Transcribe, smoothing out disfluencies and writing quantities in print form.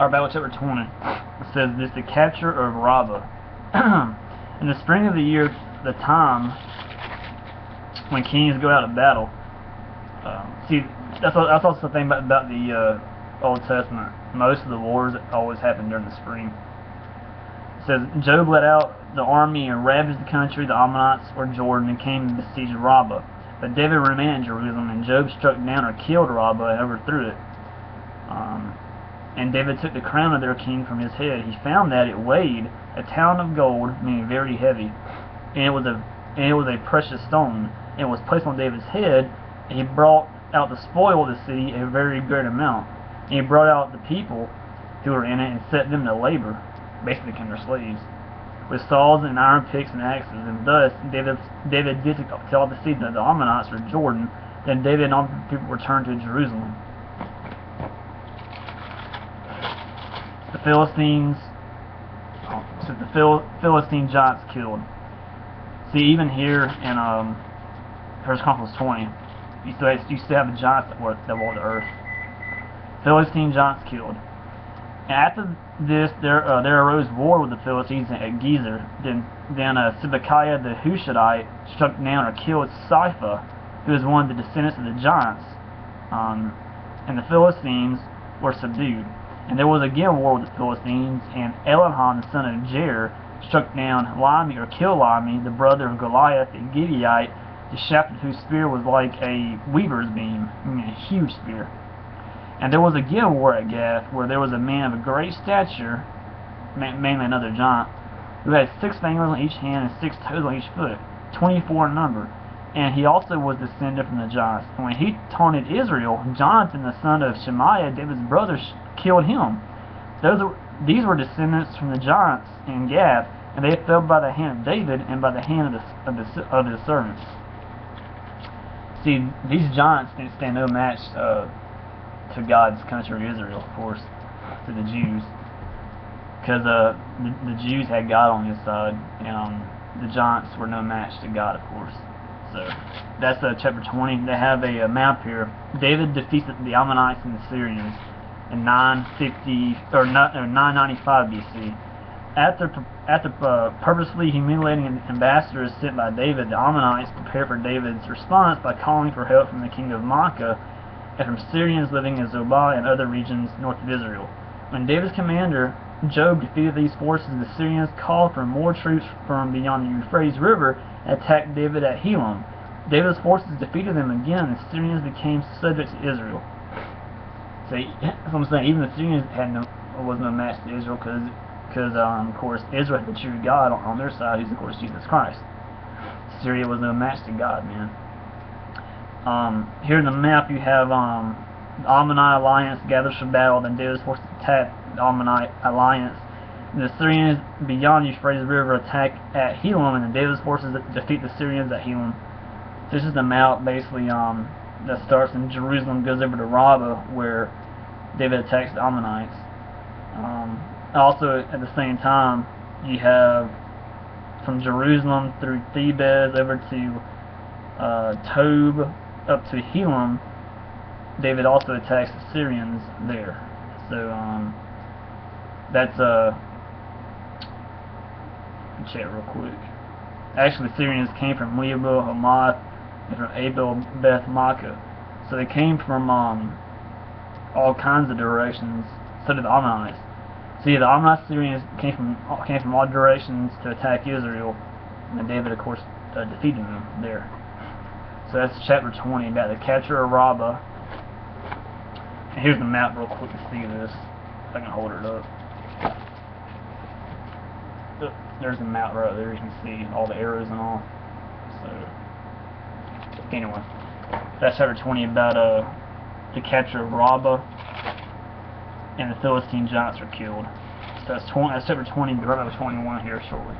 Or about chapter 20. It says this: the capture of Rabbah. In the spring of the year, the time when kings go out to battle. See, that's also the thing about the Old Testament. Most of the wars always happen during the spring. It says Job led out the army and ravaged the country, the Ammonites or Jordan, and came and besieged Rabbah. But David remained in Jerusalem, and Job struck down or killed Rabbah and overthrew it. And David took the crown of their king from his head. He found that it weighed a talent of gold, meaning very heavy, and it was a precious stone. It was placed on David's head, and he brought out the spoil of the city, a very great amount. And he brought out the people who were in it and set them to labor, basically became their slaves, with saws and iron picks and axes. And thus David did to all the seed of the Ammonites or Jordan. Then David and all the people returned to Jerusalem. The Philistines, Philistine giants killed. See, even here in 1 Chronicles 20, you still have the giants that walk the earth. Philistine giants killed. And after this, there arose war with the Philistines at Gezer. Then Sibbecai the Hushathite struck down or killed Sipha, who was one of the descendants of the giants. And the Philistines were subdued. And there was again war with the Philistines, and Elhanan, the son of Jair, struck down Lami, or killed Lami, the brother of Goliath, the Gibeonite, the shaft of whose spear was like a weaver's beam, meaning a huge spear. And there was again war at Gath, where there was a man of a great stature, mainly another giant, who had 6 fingers on each hand and 6 toes on each foot, 24 in number. And he also was descended from the giants. And when he taunted Israel, Jonathan, the son of Shemaiah, David's brother, killed him. These were descendants from the giants in Gath, and they fell by the hand of David and by the hand of his servants. See, these giants didn't stand no match to God's country, Israel, of course, to the Jews, because the Jews had God on his side, and the giants were no match to God, of course. So that's chapter 20. They have a map here. David defeats the Ammonites and the Syrians in 995 BC. After purposely humiliating ambassadors sent by David, the Ammonites prepared for David's response by calling for help from the king of Maacah and from Syrians living in Zobah and other regions north of Israel. When David's commander Job defeated these forces, the Syrians called for more troops from beyond the Euphrates River and attacked David at Helam. David's forces defeated them again, and the Syrians became subject to Israel. So that's what I'm saying. Even the Syrians was no match to Israel, because of course Israel had the true God on their side, who's of course Jesus Christ. Syria was no match to God, man. Here in the map you have the Ammonite alliance gathers for battle. Then David's forces attack the Ammonite alliance. And the Syrians beyond Euphrates River attack at Helam, and then David's forces defeat the Syrians at Helam. So this is the map basically that starts in Jerusalem, goes over to Rabbah, where David attacks the Ammonites. Also, at the same time, you have from Jerusalem through Thebes over to Tob up to Helam. David also attacks the Syrians there. So that's check real quick. Actually, the Syrians came from Lebo, Hamath, and from Abel Beth Maacah. So they came from all kinds of directions. So did the Ammonites. See, the Ammonite Syrians came from all directions to attack Israel, and David, of course, defeated them there. So that's chapter 20 about the capture of Rabbah. And here's the map real quick to see this. If I can hold it up. There's the map right there. You can see all the arrows and all. So anyway, that's chapter 20 about the capture of Rabbah, and the Philistine giants are killed. So that's chapter 20. We'll be right back to 21 here shortly.